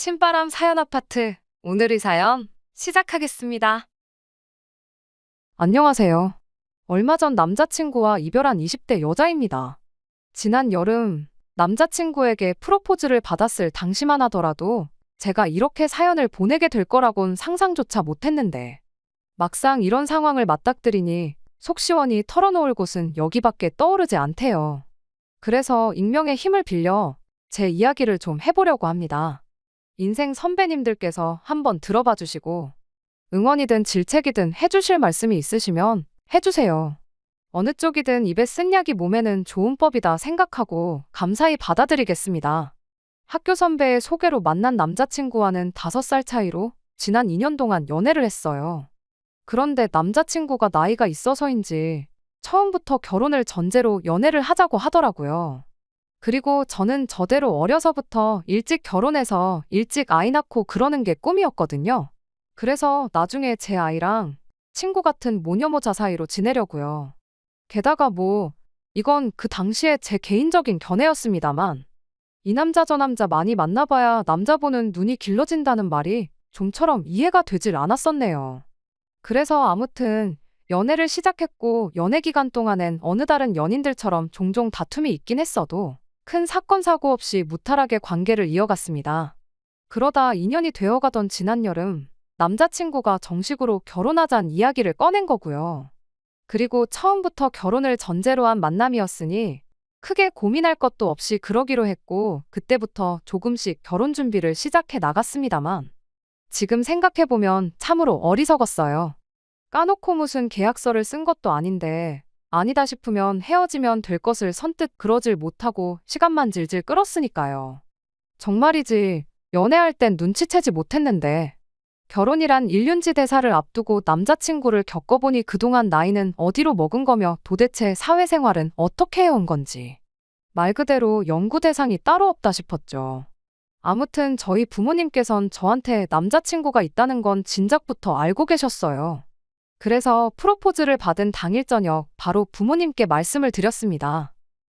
신바람 사연 아파트. 오늘의 사연 시작하겠습니다. 안녕하세요. 얼마 전 남자친구와 이별한 20대 여자입니다. 지난 여름 남자친구에게 프로포즈를 받았을 당시만 하더라도 제가 이렇게 사연을 보내게 될 거라곤 상상조차 못했는데 막상 이런 상황을 맞닥뜨리니 속 시원히 털어놓을 곳은 여기밖에 떠오르지 않대요. 그래서 익명의 힘을 빌려 제 이야기를 좀 해보려고 합니다. 인생 선배님들께서 한번 들어봐 주시고 응원이든 질책이든 해주실 말씀이 있으시면 해주세요. 어느 쪽이든 입에 쓴 약이 몸에는 좋은 법이다 생각하고 감사히 받아들이겠습니다. 학교 선배의 소개로 만난 남자친구와는 5살 차이로 지난 2년 동안 연애를 했어요. 그런데 남자친구가 나이가 있어서인지 처음부터 결혼을 전제로 연애를 하자고 하더라고요. 그리고 저는 저대로 어려서부터 일찍 결혼해서 일찍 아이 낳고 그러는 게 꿈이었거든요. 그래서 나중에 제 아이랑 친구 같은 모녀모자 사이로 지내려고요. 게다가 이건 그 당시에 제 개인적인 견해였습니다만 이 남자 저 남자 많이 만나봐야 남자 보는 눈이 길러진다는 말이 좀처럼 이해가 되질 않았었네요. 그래서 아무튼 연애를 시작했고 연애 기간 동안엔 어느 다른 연인들처럼 종종 다툼이 있긴 했어도 큰 사건 사고 없이 무탈하게 관계를 이어갔습니다. 그러다 2년이 되어가던 지난 여름 남자친구가 정식으로 결혼하자는 이야기를 꺼낸 거고요. 그리고 처음부터 결혼을 전제로 한 만남이었으니 크게 고민할 것도 없이 그러기로 했고 그때부터 조금씩 결혼 준비를 시작해 나갔습니다만 지금 생각해보면 참으로 어리석었어요. 까놓고 무슨 계약서를 쓴 것도 아닌데 아니다 싶으면 헤어지면 될 것을 선뜻 그러질 못하고 시간만 질질 끌었으니까요. 정말이지 연애할 땐 눈치채지 못했는데 결혼이란 일륜지 대사를 앞두고 남자친구를 겪어보니 그동안 나이는 어디로 먹은 거며 도대체 사회생활은 어떻게 해온 건지 말 그대로 연구 대상이 따로 없다 싶었죠. 아무튼 저희 부모님께선 저한테 남자친구가 있다는 건 진작부터 알고 계셨어요. 그래서 프로포즈를 받은 당일 저녁 바로 부모님께 말씀을 드렸습니다.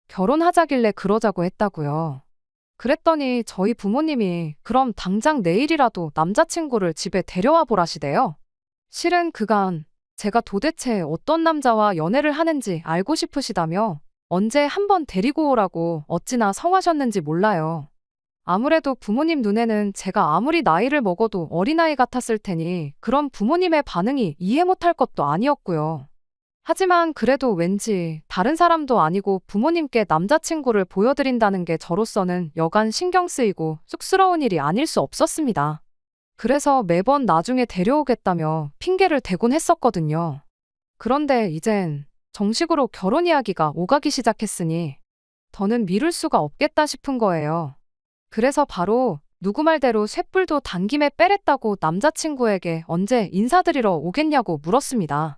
결혼하자길래 그러자고 했다고요. 그랬더니 저희 부모님이 그럼 당장 내일이라도 남자친구를 집에 데려와 보라시대요. 실은 그간 제가 도대체 어떤 남자와 연애를 하는지 알고 싶으시다며 언제 한번 데리고 오라고 어찌나 성하셨는지 몰라요. 아무래도 부모님 눈에는 제가 아무리 나이를 먹어도 어린아이 같았을 테니 그런 부모님의 반응이 이해 못할 것도 아니었고요. 하지만 그래도 왠지 다른 사람도 아니고 부모님께 남자친구를 보여드린다는 게 저로서는 여간 신경 쓰이고 쑥스러운 일이 아닐 수 없었습니다. 그래서 매번 나중에 데려오겠다며 핑계를 대곤 했었거든요. 그런데 이젠 정식으로 결혼 이야기가 오가기 시작했으니 더는 미룰 수가 없겠다 싶은 거예요. 그래서 바로 누구 말대로 쇳불도 당김에 빼랬다고 남자친구에게 언제 인사드리러 오겠냐고 물었습니다.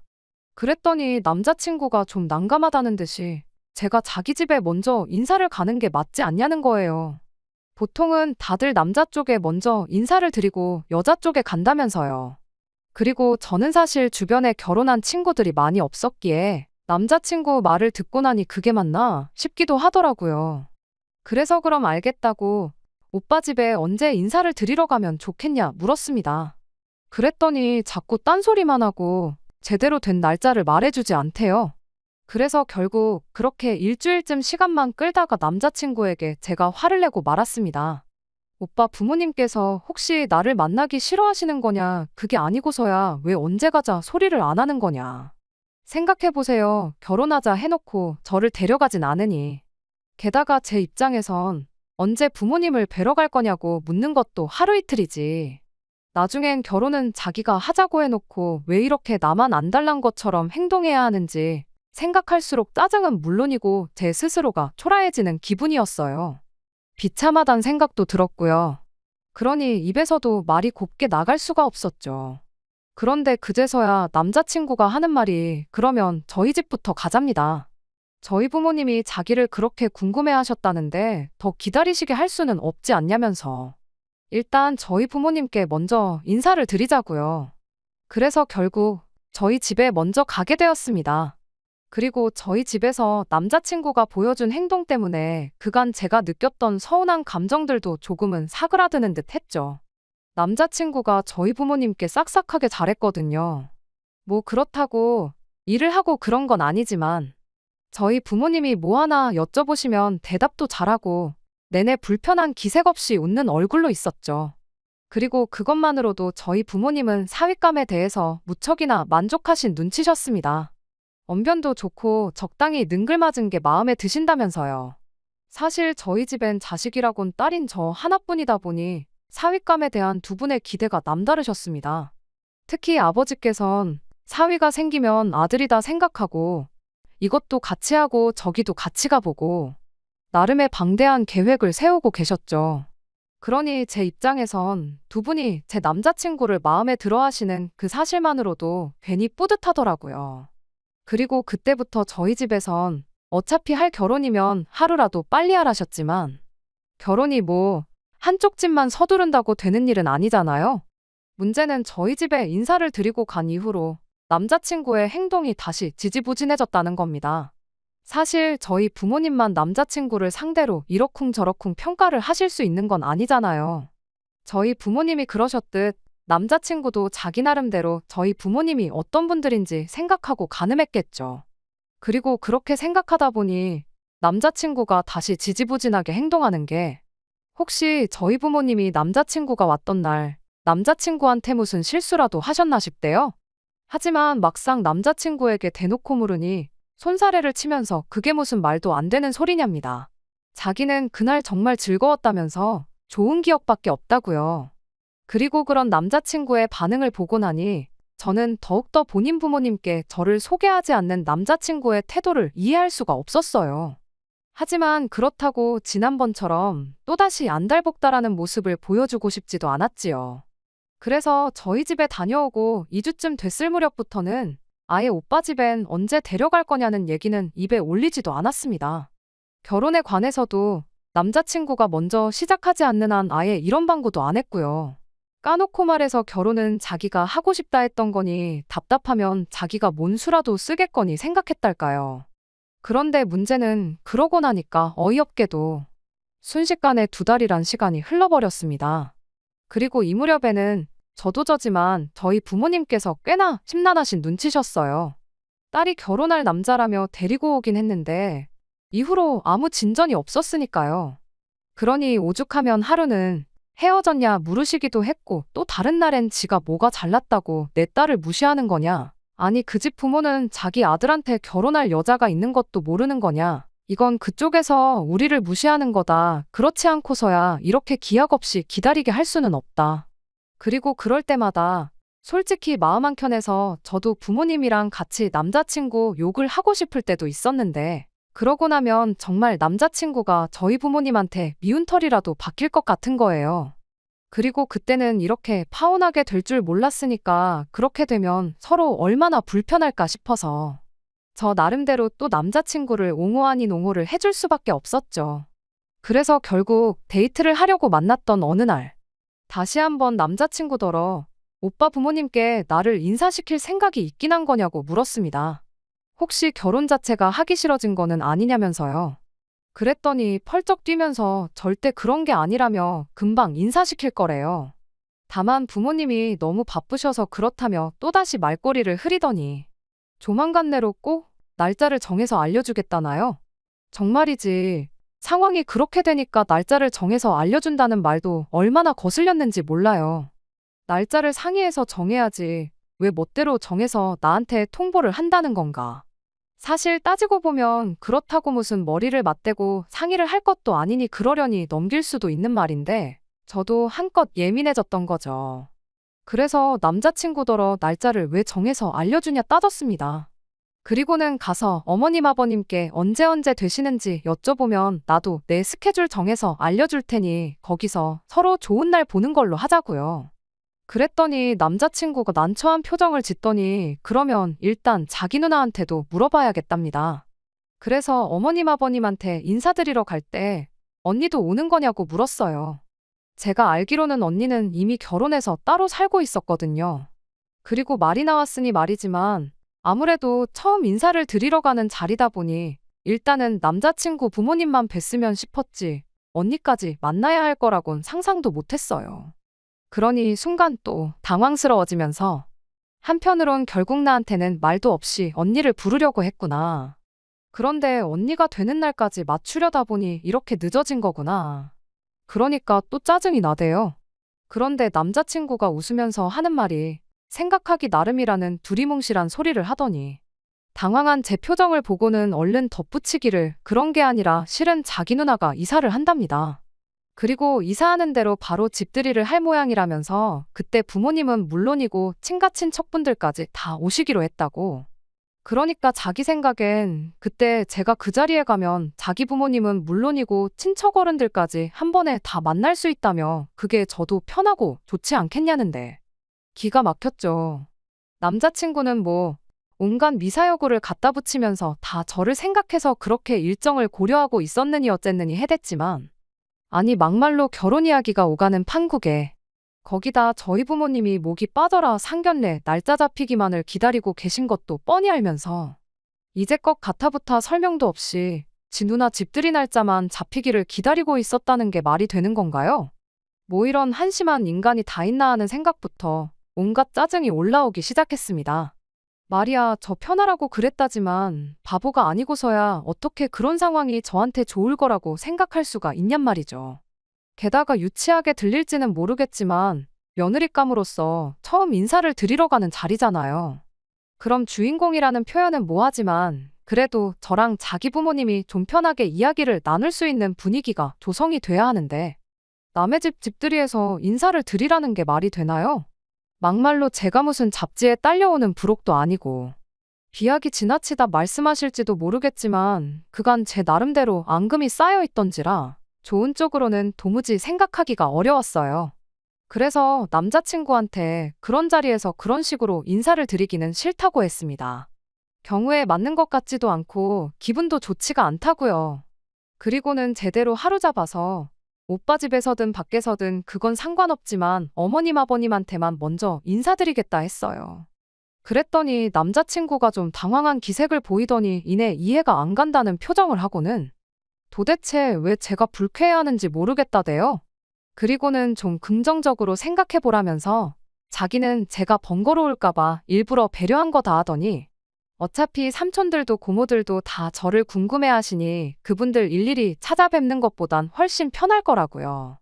그랬더니 남자친구가 좀 난감하다는 듯이 제가 자기 집에 먼저 인사를 가는 게 맞지 않냐는 거예요. 보통은 다들 남자 쪽에 먼저 인사를 드리고 여자 쪽에 간다면서요. 그리고 저는 사실 주변에 결혼한 친구들이 많이 없었기에 남자친구 말을 듣고 나니 그게 맞나 싶기도 하더라고요. 그래서 그럼 알겠다고 오빠 집에 언제 인사를 드리러 가면 좋겠냐 물었습니다. 그랬더니 자꾸 딴소리만 하고 제대로 된 날짜를 말해주지 않대요. 그래서 결국 그렇게 일주일쯤 시간만 끌다가 남자친구에게 제가 화를 내고 말았습니다. 오빠 부모님께서 혹시 나를 만나기 싫어하시는 거냐, 그게 아니고서야 왜 언제 가자 소리를 안 하는 거냐. 생각해보세요. 결혼하자 해놓고 저를 데려가진 않으니. 게다가 제 입장에선 언제 부모님을 뵈러 갈 거냐고 묻는 것도 하루 이틀이지. 나중엔 결혼은 자기가 하자고 해놓고 왜 이렇게 나만 안달난 것처럼 행동해야 하는지 생각할수록 짜증은 물론이고 제 스스로가 초라해지는 기분이었어요. 비참하단 생각도 들었고요. 그러니 입에서도 말이 곱게 나갈 수가 없었죠. 그런데 그제서야 남자친구가 하는 말이 그러면 저희 집부터 가잡니다. 저희 부모님이 자기를 그렇게 궁금해하셨다는데 더 기다리시게 할 수는 없지 않냐면서. 일단 저희 부모님께 먼저 인사를 드리자고요. 그래서 결국 저희 집에 먼저 가게 되었습니다. 그리고 저희 집에서 남자친구가 보여준 행동 때문에 그간 제가 느꼈던 서운한 감정들도 조금은 사그라드는 듯 했죠. 남자친구가 저희 부모님께 싹싹하게 잘했거든요. 뭐 그렇다고 일을 하고 그런 건 아니지만 저희 부모님이 뭐 하나 여쭤보시면 대답도 잘하고 내내 불편한 기색 없이 웃는 얼굴로 있었죠. 그리고 그것만으로도 저희 부모님은 사윗감에 대해서 무척이나 만족하신 눈치셨습니다. 언변도 좋고 적당히 능글맞은 게 마음에 드신다면서요. 사실 저희 집엔 자식이라곤 딸인 저 하나뿐이다 보니 사윗감에 대한 두 분의 기대가 남다르셨습니다. 특히 아버지께선 사위가 생기면 아들이다 생각하고 이것도 같이 하고 저기도 같이 가보고 나름의 방대한 계획을 세우고 계셨죠. 그러니 제 입장에선 두 분이 제 남자친구를 마음에 들어 하시는 그 사실만으로도 괜히 뿌듯하더라고요. 그리고 그때부터 저희 집에선 어차피 할 결혼이면 하루라도 빨리 하라셨지만 결혼이 뭐 한쪽 집만 서두른다고 되는 일은 아니잖아요. 문제는 저희 집에 인사를 드리고 간 이후로 남자친구의 행동이 다시 지지부진해졌다는 겁니다. 사실 저희 부모님만 남자친구를 상대로 이러쿵저러쿵 평가를 하실 수 있는 건 아니잖아요. 저희 부모님이 그러셨듯 남자친구도 자기 나름대로 저희 부모님이 어떤 분들인지 생각하고 가늠했겠죠. 그리고 그렇게 생각하다 보니 남자친구가 다시 지지부진하게 행동하는 게 혹시 저희 부모님이 남자친구가 왔던 날 남자친구한테 무슨 실수라도 하셨나 싶대요. 하지만 막상 남자친구에게 대놓고 물으니 손사래를 치면서 그게 무슨 말도 안 되는 소리냐입니다. 자기는 그날 정말 즐거웠다면서 좋은 기억밖에 없다고요. 그리고 그런 남자친구의 반응을 보고 나니 저는 더욱더 본인 부모님께 저를 소개하지 않는 남자친구의 태도를 이해할 수가 없었어요. 하지만 그렇다고 지난번처럼 또다시 안달복달하는 모습을 보여주고 싶지도 않았지요. 그래서 저희 집에 다녀오고 2주쯤 됐을 무렵부터는 아예 오빠 집엔 언제 데려갈 거냐는 얘기는 입에 올리지도 않았습니다. 결혼에 관해서도 남자친구가 먼저 시작하지 않는 한 아예 이런 방구도 안 했고요. 까놓고 말해서 결혼은 자기가 하고 싶다 했던 거니 답답하면 자기가 뭔 수라도 쓰겠거니 생각했달까요. 그런데 문제는 그러고 나니까 어이없게도 순식간에 2달이란 시간이 흘러버렸습니다. 그리고 이 무렵에는 저도 저지만 저희 부모님께서 꽤나 심란하신 눈치셨어요. 딸이 결혼할 남자라며 데리고 오긴 했는데 이후로 아무 진전이 없었으니까요. 그러니 오죽하면 하루는 헤어졌냐 물으시기도 했고 또 다른 날엔 지가 뭐가 잘났다고 내 딸을 무시하는 거냐. 아니 그 집 부모는 자기 아들한테 결혼할 여자가 있는 것도 모르는 거냐. 이건 그쪽에서 우리를 무시하는 거다. 그렇지 않고서야 이렇게 기약 없이 기다리게 할 수는 없다. 그리고 그럴 때마다 솔직히 마음 한켠에서 저도 부모님이랑 같이 남자친구 욕을 하고 싶을 때도 있었는데 그러고 나면 정말 남자친구가 저희 부모님한테 미운 털이라도 박힐 것 같은 거예요. 그리고 그때는 이렇게 파혼하게 될 줄 몰랐으니까 그렇게 되면 서로 얼마나 불편할까 싶어서 저 나름대로 또 남자친구를 옹호 아닌 옹호를 해줄 수밖에 없었죠. 그래서 결국 데이트를 하려고 만났던 어느 날 다시 한번 남자친구더러 오빠 부모님께 나를 인사시킬 생각이 있긴 한 거냐고 물었습니다. 혹시 결혼 자체가 하기 싫어진 거는 아니냐면서요. 그랬더니 펄쩍 뛰면서 절대 그런 게 아니라며 금방 인사시킬 거래요. 다만 부모님이 너무 바쁘셔서 그렇다며 또다시 말꼬리를 흐리더니 조만간 내로 꼭 날짜를 정해서 알려주겠다나요? 정말이지. 상황이 그렇게 되니까 날짜를 정해서 알려준다는 말도 얼마나 거슬렸는지 몰라요. 날짜를 상의해서 정해야지. 왜 멋대로 정해서 나한테 통보를 한다는 건가? 사실 따지고 보면 그렇다고 무슨 머리를 맞대고 상의를 할 것도 아니니 그러려니 넘길 수도 있는 말인데 저도 한껏 예민해졌던 거죠. 그래서 남자친구더러 날짜를 왜 정해서 알려주냐 따졌습니다. 그리고는 가서 어머님 아버님께 언제 되시는지 여쭤보면 나도 내 스케줄 정해서 알려줄 테니 거기서 서로 좋은 날 보는 걸로 하자고요. 그랬더니 남자친구가 난처한 표정을 짓더니 그러면 일단 자기 누나한테도 물어봐야겠답니다. 그래서 어머님 아버님한테 인사드리러 갈 때 언니도 오는 거냐고 물었어요. 제가 알기로는 언니는 이미 결혼해서 따로 살고 있었거든요. 그리고 말이 나왔으니 말이지만 아무래도 처음 인사를 드리러 가는 자리다 보니 일단은 남자친구 부모님만 뵀으면 싶었지 언니까지 만나야 할 거라곤 상상도 못했어요. 그러니 순간 또 당황스러워지면서 한편으론 결국 나한테는 말도 없이 언니를 부르려고 했구나. 그런데 언니가 되는 날까지 맞추려다 보니 이렇게 늦어진 거구나. 그러니까 또 짜증이 나대요. 그런데 남자친구가 웃으면서 하는 말이 생각하기 나름이라는 두리뭉실한 소리를 하더니 당황한 제 표정을 보고는 얼른 덧붙이기를 그런 게 아니라 실은 자기 누나가 이사를 한답니다. 그리고 이사하는 대로 바로 집들이를 할 모양이라면서 그때 부모님은 물론이고 친가친척분들까지 다 오시기로 했다고. 그러니까 자기 생각엔 그때 제가 그 자리에 가면 자기 부모님은 물론이고 친척 어른들까지 한 번에 다 만날 수 있다며 그게 저도 편하고 좋지 않겠냐는데. 기가 막혔죠. 남자친구는 뭐 온갖 미사여구를 갖다 붙이면서 다 저를 생각해서 그렇게 일정을 고려하고 있었느니 어쨌느니 해댔지만 아니 막말로 결혼 이야기가 오가는 판국에 거기다 저희 부모님이 목이 빠져라 상견례 날짜 잡히기만을 기다리고 계신 것도 뻔히 알면서 이제껏 가타부타 설명도 없이 지 누나 집들이 날짜만 잡히기를 기다리고 있었다는 게 말이 되는 건가요? 뭐 이런 한심한 인간이 다 있나 하는 생각부터 온갖 짜증이 올라오기 시작했습니다. 말이야, 저 편하라고 그랬다지만 바보가 아니고서야 어떻게 그런 상황이 저한테 좋을 거라고 생각할 수가 있냔 말이죠. 게다가 유치하게 들릴지는 모르겠지만 며느리감으로서 처음 인사를 드리러 가는 자리잖아요. 그럼 주인공이라는 표현은 뭐하지만 그래도 저랑 자기 부모님이 좀 편하게 이야기를 나눌 수 있는 분위기가 조성이 돼야 하는데 남의 집 집들이에서 인사를 드리라는 게 말이 되나요? 막말로 제가 무슨 잡지에 딸려오는 부록도 아니고 비약이 지나치다 말씀하실지도 모르겠지만 그간 제 나름대로 앙금이 쌓여 있던지라 좋은 쪽으로는 도무지 생각하기가 어려웠어요. 그래서 남자친구한테 그런 자리에서 그런 식으로 인사를 드리기는 싫다고 했습니다. 경우에 맞는 것 같지도 않고 기분도 좋지가 않다고요. 그리고는 제대로 하루 잡아서 오빠 집에서든 밖에서든 그건 상관없지만 어머님 아버님한테만 먼저 인사드리겠다 했어요. 그랬더니 남자친구가 좀 당황한 기색을 보이더니 이내 이해가 안 간다는 표정을 하고는 도대체 왜 제가 불쾌해하는지 모르겠다대요. 그리고는 좀 긍정적으로 생각해보라면서 자기는 제가 번거로울까봐 일부러 배려한 거다 하더니 어차피 삼촌들도 고모들도 다 저를 궁금해하시니 그분들 일일이 찾아뵙는 것보단 훨씬 편할 거라고요.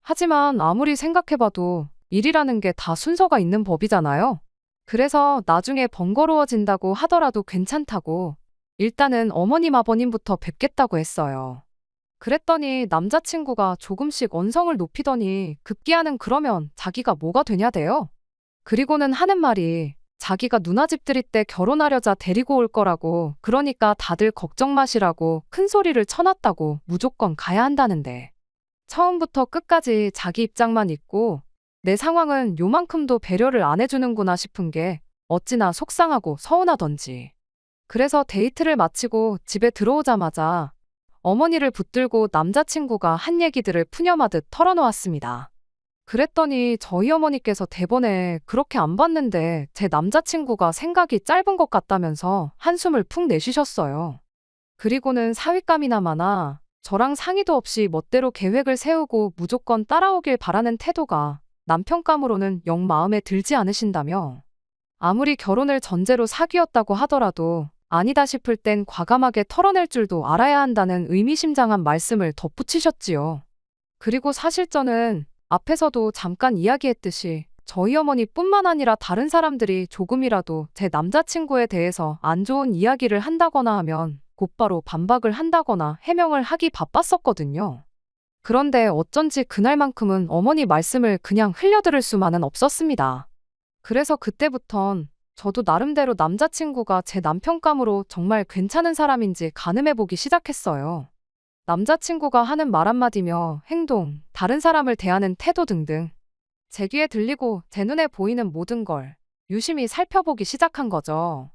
하지만 아무리 생각해봐도 일이라는 게 다 순서가 있는 법이잖아요. 그래서 나중에 번거로워진다고 하더라도 괜찮다고 일단은 어머님 아버님부터 뵙겠다고 했어요. 그랬더니 남자친구가 조금씩 언성을 높이더니 급기야는 그러면 자기가 뭐가 되냐대요. 그리고는 하는 말이 자기가 누나 집들이 때 결혼하려자 데리고 올 거라고 그러니까 다들 걱정 마시라고 큰 소리를 쳐놨다고 무조건 가야 한다는데 처음부터 끝까지 자기 입장만 있고 내 상황은 요만큼도 배려를 안 해주는구나 싶은 게 어찌나 속상하고 서운하던지. 그래서 데이트를 마치고 집에 들어오자마자 어머니를 붙들고 남자친구가 한 얘기들을 푸념하듯 털어놓았습니다. 그랬더니 저희 어머니께서 대번에 그렇게 안 봤는데 제 남자친구가 생각이 짧은 것 같다면서 한숨을 푹 내쉬셨어요. 그리고는 사윗감이나 마나 저랑 상의도 없이 멋대로 계획을 세우고 무조건 따라오길 바라는 태도가 남편감으로는 영 마음에 들지 않으신다며 아무리 결혼을 전제로 사귀었다고 하더라도 아니다 싶을 땐 과감하게 털어낼 줄도 알아야 한다는 의미심장한 말씀을 덧붙이셨지요. 그리고 사실 저는 앞에서도 잠깐 이야기했듯이 저희 어머니뿐만 아니라 다른 사람들이 조금이라도 제 남자친구에 대해서 안 좋은 이야기를 한다거나 하면 곧바로 반박을 한다거나 해명을 하기 바빴었거든요. 그런데 어쩐지 그날만큼은 어머니 말씀을 그냥 흘려들을 수만은 없었습니다. 그래서 그때부턴 저도 나름대로 남자친구가 제 남편감으로 정말 괜찮은 사람인지 가늠해보기 시작했어요. 남자친구가 하는 말 한마디며 행동, 다른 사람을 대하는 태도 등등 제 귀에 들리고 제 눈에 보이는 모든 걸 유심히 살펴보기 시작한 거죠.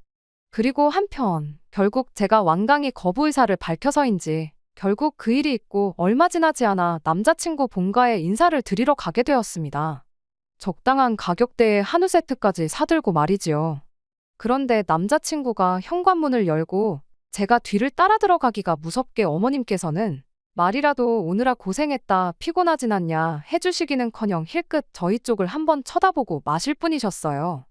그리고 한편 결국 제가 완강히 거부 의사를 밝혀서인지 결국 그 일이 있고 얼마 지나지 않아 남자친구 본가에 인사를 드리러 가게 되었습니다. 적당한 가격대의 한우 세트까지 사들고 말이지요. 그런데 남자친구가 현관문을 열고 제가 뒤를 따라 들어가기가 무섭게 어머님께서는 말이라도 오느라 고생했다, 피곤하진 않냐 해주시기는커녕 힐끗 저희 쪽을 한번 쳐다보고 마실 뿐이셨어요.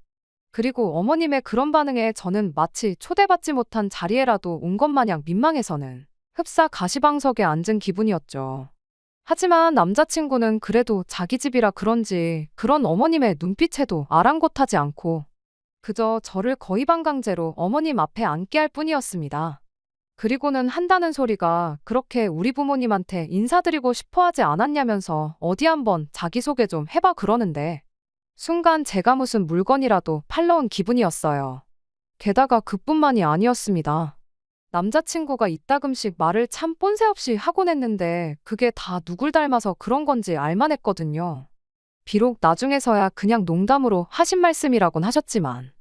그리고 어머님의 그런 반응에 저는 마치 초대받지 못한 자리에라도 온 것 마냥 민망해서는 흡사 가시방석에 앉은 기분이었죠. 하지만 남자친구는 그래도 자기 집이라 그런지 그런 어머님의 눈빛에도 아랑곳하지 않고 그저 저를 거의 반강제로 어머님 앞에 앉게 할 뿐이었습니다. 그리고는 한다는 소리가 그렇게 우리 부모님한테 인사드리고 싶어 하지 않았냐면서 어디 한번 자기소개 좀 해봐 그러는데 순간 제가 무슨 물건이라도 팔러 온 기분이었어요. 게다가 그뿐만이 아니었습니다. 남자친구가 이따금씩 말을 참 뽐새 없이 하곤 했는데 그게 다 누굴 닮아서 그런 건지 알만했거든요. 비록 나중에서야 그냥 농담으로 하신 말씀이라곤 하셨지만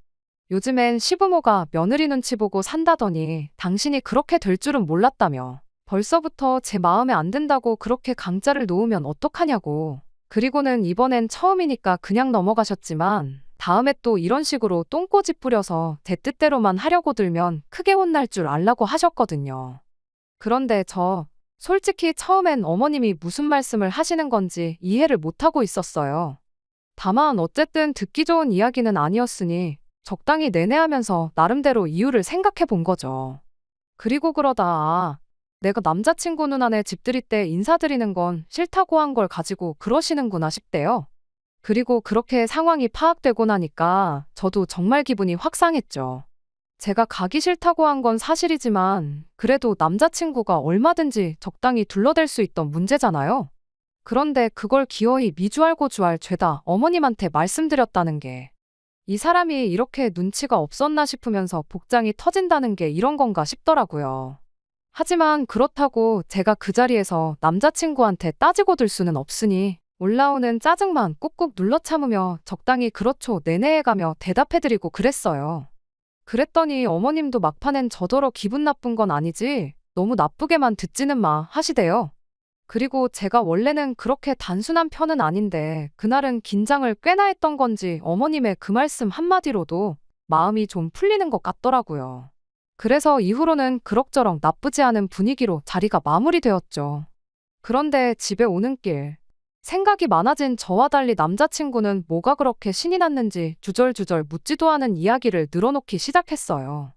요즘엔 시부모가 며느리 눈치 보고 산다더니 당신이 그렇게 될 줄은 몰랐다며 벌써부터 제 마음에 안 든다고 그렇게 강짜를 놓으면 어떡하냐고. 그리고는 이번엔 처음이니까 그냥 넘어가셨지만 다음에 또 이런 식으로 똥꼬집 부려서 제 뜻대로만 하려고 들면 크게 혼날 줄 알라고 하셨거든요. 그런데 저 솔직히 처음엔 어머님이 무슨 말씀을 하시는 건지 이해를 못하고 있었어요. 다만 어쨌든 듣기 좋은 이야기는 아니었으니 적당히 내내하면서 나름대로 이유를 생각해 본 거죠. 그리고 그러다 내가 남자친구 누나네 집들이 때 인사드리는 건 싫다고 한 걸 가지고 그러시는구나 싶대요. 그리고 그렇게 상황이 파악되고 나니까 저도 정말 기분이 확 상했죠. 제가 가기 싫다고 한 건 사실이지만 그래도 남자친구가 얼마든지 적당히 둘러댈 수 있던 문제잖아요. 그런데 그걸 기어이 미주알고주알 죄다 어머님한테 말씀드렸다는 게 이 사람이 이렇게 눈치가 없었나 싶으면서 복장이 터진다는 게 이런 건가 싶더라고요. 하지만 그렇다고 제가 그 자리에서 남자친구한테 따지고 들 수는 없으니 올라오는 짜증만 꾹꾹 눌러 참으며 적당히 그렇죠 내내 해가며 대답해드리고 그랬어요. 그랬더니 어머님도 막판엔 저더러 기분 나쁜 건 아니지 너무 나쁘게만 듣지는 마 하시대요. 그리고 제가 원래는 그렇게 단순한 편은 아닌데 그날은 긴장을 꽤나 했던 건지 어머님의 그 말씀 한마디로도 마음이 좀 풀리는 것 같더라고요. 그래서 이후로는 그럭저럭 나쁘지 않은 분위기로 자리가 마무리되었죠. 그런데 집에 오는 길 생각이 많아진 저와 달리 남자친구는 뭐가 그렇게 신이 났는지 주절주절 묻지도 않은 이야기를 늘어놓기 시작했어요.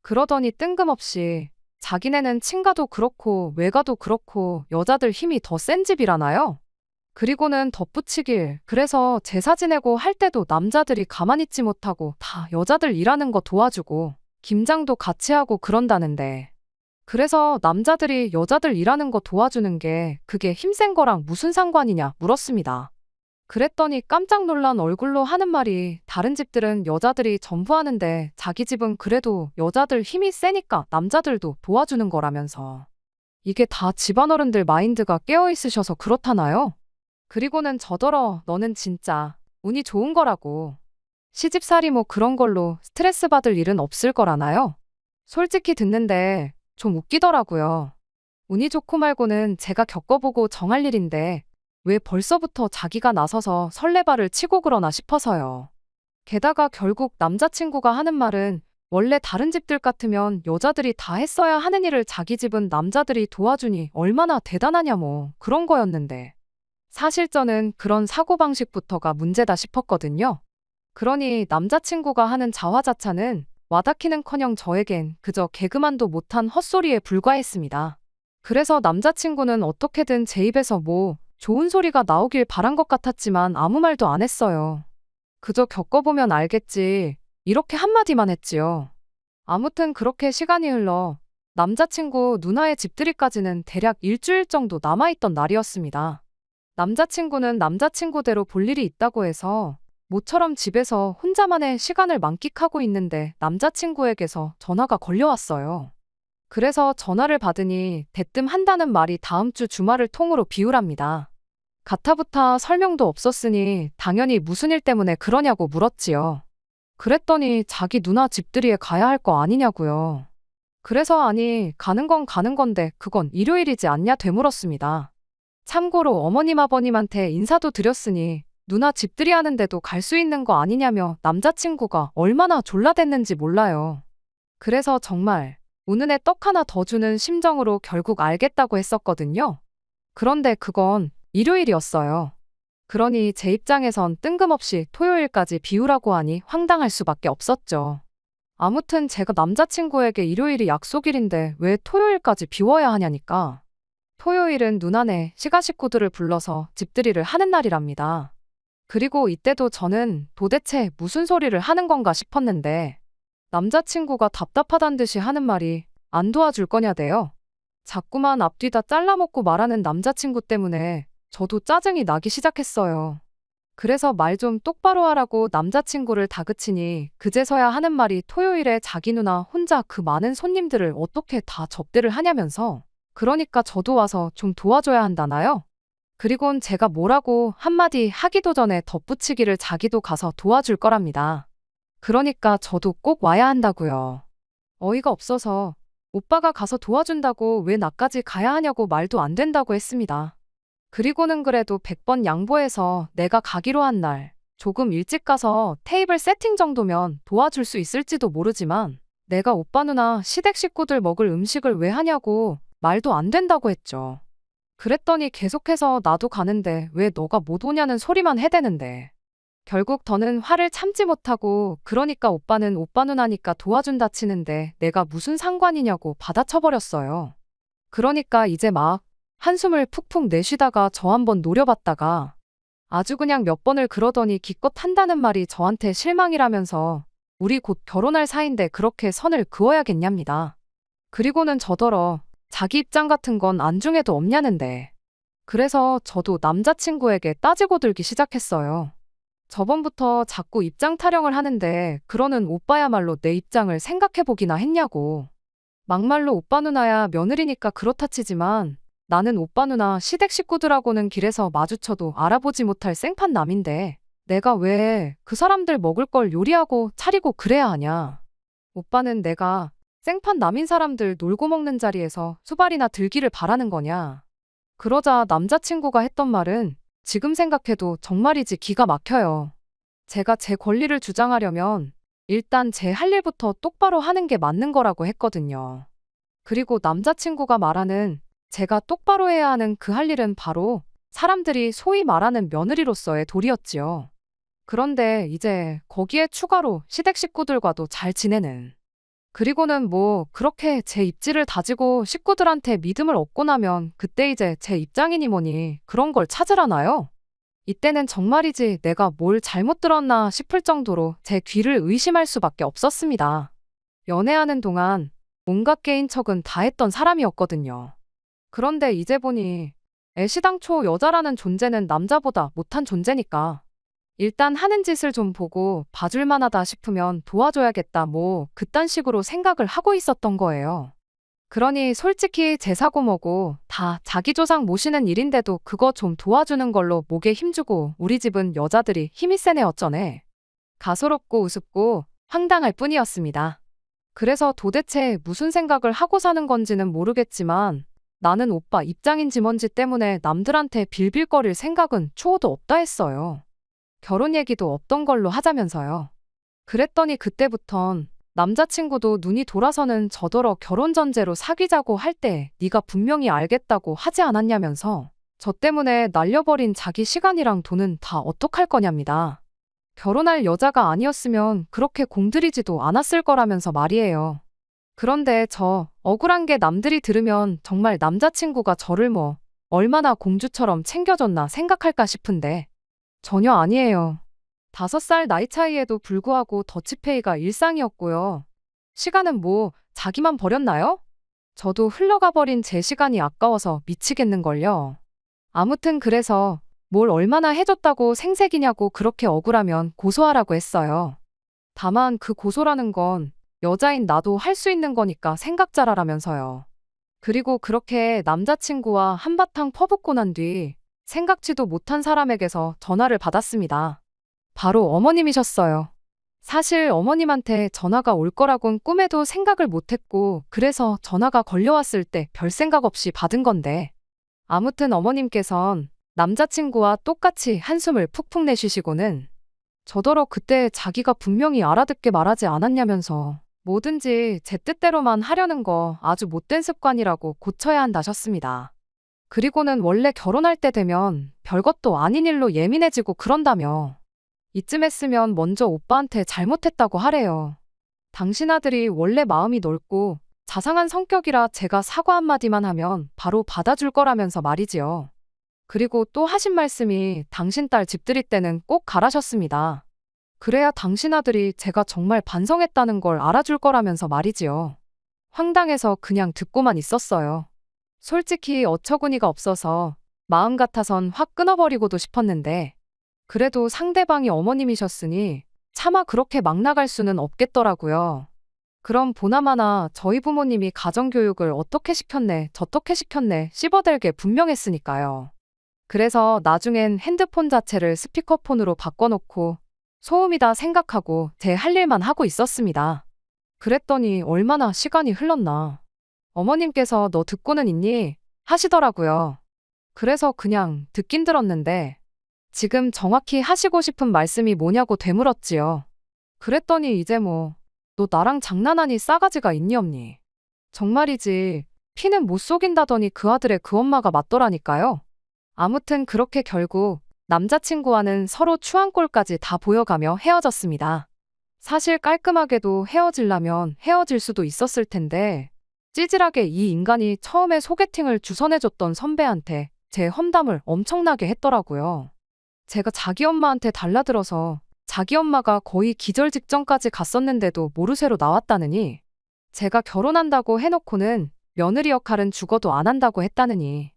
그러더니 뜬금없이 자기네는 친가도 그렇고 외가도 그렇고 여자들 힘이 더 센 집이라나요? 그리고는 덧붙이길 그래서 제사 지내고 할 때도 남자들이 가만히 있지 못하고 다 여자들 일하는 거 도와주고 김장도 같이 하고 그런다는데 그래서 남자들이 여자들 일하는 거 도와주는 게 그게 힘센 거랑 무슨 상관이냐 물었습니다. 그랬더니 깜짝 놀란 얼굴로 하는 말이 다른 집들은 여자들이 전부 하는데 자기 집은 그래도 여자들 힘이 세니까 남자들도 도와주는 거라면서 이게 다 집안어른들 마인드가 깨어있으셔서 그렇다나요? 그리고는 저더러 너는 진짜 운이 좋은 거라고 시집살이 뭐 그런 걸로 스트레스 받을 일은 없을 거라나요? 솔직히 듣는데 좀 웃기더라고요. 운이 좋고 말고는 제가 겪어보고 정할 일인데 왜 벌써부터 자기가 나서서 설레발을 치고 그러나 싶어서요. 게다가 결국 남자친구가 하는 말은 원래 다른 집들 같으면 여자들이 다 했어야 하는 일을 자기 집은 남자들이 도와주니 얼마나 대단하냐 뭐 그런 거였는데 사실 저는 그런 사고방식부터가 문제다 싶었거든요. 그러니 남자친구가 하는 자화자찬은 와닿기는커녕 저에겐 그저 개그만도 못한 헛소리에 불과했습니다. 그래서 남자친구는 어떻게든 제 입에서 뭐 좋은 소리가 나오길 바란 것 같았지만 아무 말도 안 했어요. 그저 겪어보면 알겠지 이렇게 한마디만 했지요. 아무튼 그렇게 시간이 흘러 남자친구 누나의 집들이까지는 대략 일주일 정도 남아있던 날이었습니다. 남자친구는 남자친구대로 볼 일이 있다고 해서 모처럼 집에서 혼자만의 시간을 만끽하고 있는데 남자친구에게서 전화가 걸려왔어요. 그래서 전화를 받으니 대뜸 한다는 말이 다음 주 주말을 통으로 비우랍니다. 가타부타 설명도 없었으니 당연히 무슨 일 때문에 그러냐고 물었지요. 그랬더니 자기 누나 집들이에 가야 할 거 아니냐고요. 그래서 아니 가는 건 가는 건데 그건 일요일이지 않냐 되물었습니다. 참고로 어머님 아버님한테 인사도 드렸으니 누나 집들이 하는데도 갈 수 있는 거 아니냐며 남자친구가 얼마나 졸라댔는지 몰라요. 그래서 정말 우는 애 떡 하나 더 주는 심정으로 결국 알겠다고 했었거든요. 그런데 그건 일요일이었어요. 그러니 제 입장에선 뜬금없이 토요일까지 비우라고 하니 황당할 수밖에 없었죠. 아무튼 제가 남자친구에게 일요일이 약속일인데 왜 토요일까지 비워야 하냐니까. 토요일은 누나네 시가 식구들을 불러서 집들이를 하는 날이랍니다. 그리고 이때도 저는 도대체 무슨 소리를 하는 건가 싶었는데 남자친구가 답답하단 듯이 하는 말이 안 도와줄 거냐대요. 자꾸만 앞뒤 다 잘라먹고 말하는 남자친구 때문에 저도 짜증이 나기 시작했어요. 그래서 말 좀 똑바로 하라고 남자친구를 다그치니 그제서야 하는 말이 토요일에 자기 누나 혼자 그 많은 손님들을 어떻게 다 접대를 하냐면서 그러니까 저도 와서 좀 도와줘야 한다나요? 그리곤 제가 뭐라고 한마디 하기도 전에 덧붙이기를 자기도 가서 도와줄 거랍니다. 그러니까 저도 꼭 와야 한다고요. 어이가 없어서 오빠가 가서 도와준다고 왜 나까지 가야 하냐고 말도 안 된다고 했습니다. 그리고는 그래도 100번 양보해서 내가 가기로 한 날 조금 일찍 가서 테이블 세팅 정도면 도와줄 수 있을지도 모르지만 내가 오빠 누나 시댁 식구들 먹을 음식을 왜 하냐고 말도 안 된다고 했죠. 그랬더니 계속해서 나도 가는데 왜 너가 못 오냐는 소리만 해대는데 결국 더는 화를 참지 못하고 그러니까 오빠는 오빠 누나니까 도와준다 치는데 내가 무슨 상관이냐고 받아쳐버렸어요. 그러니까 이제 막 한숨을 푹푹 내쉬다가 저 한번 노려봤다가 아주 그냥 몇 번을 그러더니 기껏 한다는 말이 저한테 실망이라면서 우리 곧 결혼할 사이인데 그렇게 선을 그어야겠냐입니다. 그리고는 저더러 자기 입장 같은 건 안중에도 없냐는데 그래서 저도 남자친구에게 따지고 들기 시작했어요. 저번부터 자꾸 입장 타령을 하는데 그러는 오빠야말로 내 입장을 생각해보기나 했냐고. 막말로 오빠 누나야 며느리니까 그렇다 치지만 나는 오빠 누나 시댁 식구들하고는 길에서 마주쳐도 알아보지 못할 생판 남인데 내가 왜 그 사람들 먹을 걸 요리하고 차리고 그래야 하냐. 오빠는 내가 생판 남인 사람들 놀고 먹는 자리에서 수발이나 들기를 바라는 거냐. 그러자 남자친구가 했던 말은 지금 생각해도 정말이지 기가 막혀요. 제가 제 권리를 주장하려면 일단 제 할 일부터 똑바로 하는 게 맞는 거라고 했거든요. 그리고 남자친구가 말하는 제가 똑바로 해야 하는 그 할 일은 바로 사람들이 소위 말하는 며느리로서의 도리였지요. 그런데 이제 거기에 추가로 시댁 식구들과도 잘 지내는. 그리고는 뭐 그렇게 제 입지를 다지고 식구들한테 믿음을 얻고 나면 그때 이제 제 입장이니 뭐니 그런 걸 찾으라나요? 이때는 정말이지 내가 뭘 잘못 들었나 싶을 정도로 제 귀를 의심할 수밖에 없었습니다. 연애하는 동안 온갖 개인 척은 다 했던 사람이었거든요. 그런데 이제 보니 애시당초 여자라는 존재는 남자보다 못한 존재니까 일단 하는 짓을 좀 보고 봐줄 만하다 싶으면 도와줘야겠다 뭐 그딴 식으로 생각을 하고 있었던 거예요. 그러니 솔직히 제 사고 뭐고 다 자기 조상 모시는 일인데도 그거 좀 도와주는 걸로 목에 힘주고 우리 집은 여자들이 힘이 세네 어쩌네. 가소롭고 우습고 황당할 뿐이었습니다. 그래서 도대체 무슨 생각을 하고 사는 건지는 모르겠지만 나는 오빠 입장인지 뭔지 때문에 남들한테 빌빌거릴 생각은 초도 없다 했어요. 결혼 얘기도 없던 걸로 하자면서요. 그랬더니 그때부턴 남자친구도 눈이 돌아서는 저더러 결혼 전제로 사귀자고 할 때 네가 분명히 알겠다고 하지 않았냐면서 저 때문에 날려버린 자기 시간이랑 돈은 다 어떡할 거냐입니다. 결혼할 여자가 아니었으면 그렇게 공들이지도 않았을 거라면서 말이에요. 그런데 저 억울한 게 남들이 들으면 정말 남자친구가 저를 뭐 얼마나 공주처럼 챙겨줬나 생각할까 싶은데 전혀 아니에요. 5살 나이 차이에도 불구하고 더치페이가 일상이었고요. 시간은 뭐 자기만 버렸나요? 저도 흘러가버린 제 시간이 아까워서 미치겠는걸요. 아무튼 그래서 뭘 얼마나 해줬다고 생색이냐고 그렇게 억울하면 고소하라고 했어요. 다만 그 고소라는 건 여자인 나도 할 수 있는 거니까 생각 잘하라면서요. 그리고 그렇게 남자친구와 한바탕 퍼붓고 난 뒤 생각지도 못한 사람에게서 전화를 받았습니다. 바로 어머님이셨어요. 사실 어머님한테 전화가 올 거라곤 꿈에도 생각을 못했고 그래서 전화가 걸려왔을 때 별 생각 없이 받은 건데 아무튼 어머님께선 남자친구와 똑같이 한숨을 푹푹 내쉬시고는 저더러 그때 자기가 분명히 알아듣게 말하지 않았냐면서 뭐든지 제 뜻대로만 하려는 거 아주 못된 습관이라고 고쳐야 한다셨습니다. 그리고는 원래 결혼할 때 되면 별것도 아닌 일로 예민해지고 그런다며 이쯤 했으면 먼저 오빠한테 잘못했다고 하래요. 당신 아들이 원래 마음이 넓고 자상한 성격이라 제가 사과 한마디만 하면 바로 받아줄 거라면서 말이지요. 그리고 또 하신 말씀이 당신 딸 집들이 때는 꼭 가라셨습니다. 그래야 당신 아들이 제가 정말 반성했다는 걸 알아줄 거라면서 말이지요. 황당해서 그냥 듣고만 있었어요. 솔직히 어처구니가 없어서 마음 같아선 확 끊어버리고도 싶었는데 그래도 상대방이 어머님이셨으니 차마 그렇게 막 나갈 수는 없겠더라고요. 그럼 보나마나 저희 부모님이 가정교육을 어떻게 시켰네 저떻게 시켰네 씹어댈 게 분명했으니까요. 그래서 나중엔 핸드폰 자체를 스피커폰으로 바꿔놓고 소음이다 생각하고 제 할 일만 하고 있었습니다. 그랬더니 얼마나 시간이 흘렀나. 어머님께서 너 듣고는 있니? 하시더라고요. 그래서 그냥 듣긴 들었는데 지금 정확히 하시고 싶은 말씀이 뭐냐고 되물었지요. 그랬더니 이제 뭐 너 나랑 장난하니 싸가지가 있니 없니? 정말이지 피는 못 속인다더니 그 아들의 그 엄마가 맞더라니까요. 아무튼 그렇게 결국 남자친구와는 서로 추한 꼴까지 다 보여가며 헤어졌습니다. 사실 깔끔하게도 헤어지려면 헤어질 수도 있었을 텐데 찌질하게 이 인간이 처음에 소개팅을 주선해줬던 선배한테 제 험담을 엄청나게 했더라고요. 제가 자기 엄마한테 달라들어서 자기 엄마가 거의 기절 직전까지 갔었는데도 모르쇠로 나왔다느니 제가 결혼한다고 해놓고는 며느리 역할은 죽어도 안 한다고 했다느니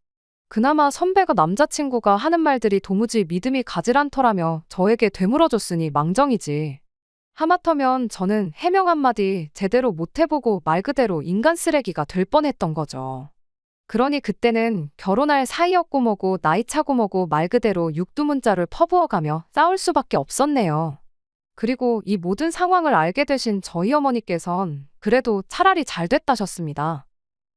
그나마 선배가 남자친구가 하는 말들이 도무지 믿음이 가질 않더라며 저에게 되물어줬으니 망정이지. 하마터면 저는 해명 한마디 제대로 못 해보고 말 그대로 인간 쓰레기가 될 뻔했던 거죠. 그러니 그때는 결혼할 사이였고 뭐고 나이 차고 뭐고 말 그대로 육두문자를 퍼부어가며 싸울 수밖에 없었네요. 그리고 이 모든 상황을 알게 되신 저희 어머니께선 그래도 차라리 잘 됐다셨습니다.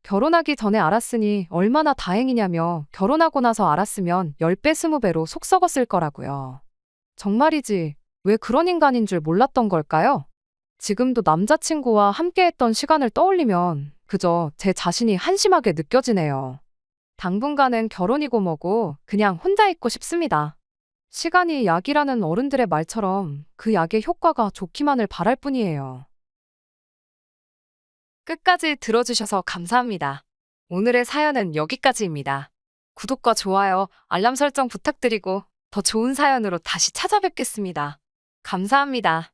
결혼하기 전에 알았으니 얼마나 다행이냐며 결혼하고 나서 알았으면 10배 20배로 속 썩었을 거라고요. 정말이지 왜 그런 인간인 줄 몰랐던 걸까요? 지금도 남자친구와 함께했던 시간을 떠올리면 그저 제 자신이 한심하게 느껴지네요. 당분간은 결혼이고 뭐고 그냥 혼자 있고 싶습니다. 시간이 약이라는 어른들의 말처럼 그 약의 효과가 좋기만을 바랄 뿐이에요. 끝까지 들어주셔서 감사합니다. 오늘의 사연은 여기까지입니다. 구독과 좋아요, 알람 설정 부탁드리고 더 좋은 사연으로 다시 찾아뵙겠습니다. 감사합니다.